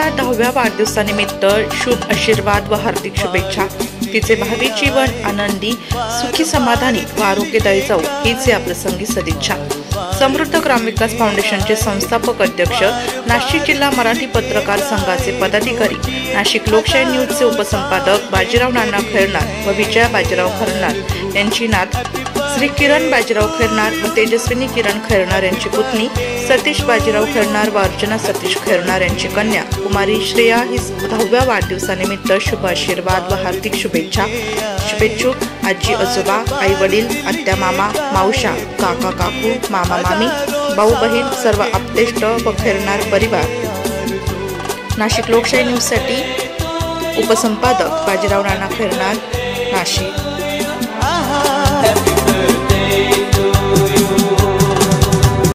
आजीला 10व्या वाढदिवसानिमित्त शुभ आशीर्वाद व हार्दिक शुभेच्छा। तिचे भावी जीवन आनंदी, सुखी, समाधानी व आरोग्यदायी जाऊ हीच या प्रसंगी सदिच्छा। समृद्ध ग्रामविकास फाउंडेशनचे संस्थापक अध्यक्ष, नाशिक जिल्हा मराठी पत्रकार संघाचे पदाधिकारी, नाशिक लोकशाही न्यूजचे उपसंपादक बाजीराव नाना खैरनार व विजया बाजीराव खैरनार यांची नात श्री किरण बाजीराव खैरनार व तेजस्विनी किरण खैरनार यांची पुतणी सतीश बाजीराव खैरनार व अर्चना सतीश खैरनार यांची कन्या कुमारी श्रेया ही 10व्या वाढदिवसानिमित्त शुभ आशीर्वाद व हार्दिक शुभेच्छा। शुभेच्छुक आजी आजोबा, आई वडील, आत्या मामा, मावशा, काका काकू, मामा मामी, भाऊ बहीण, सर्व आप्तेष्ट व खैरनार परिवार। नाशिक लोकशाही न्यूजसाठी उपसंपादक बाजीराव नाना खैरनार, नाशिक।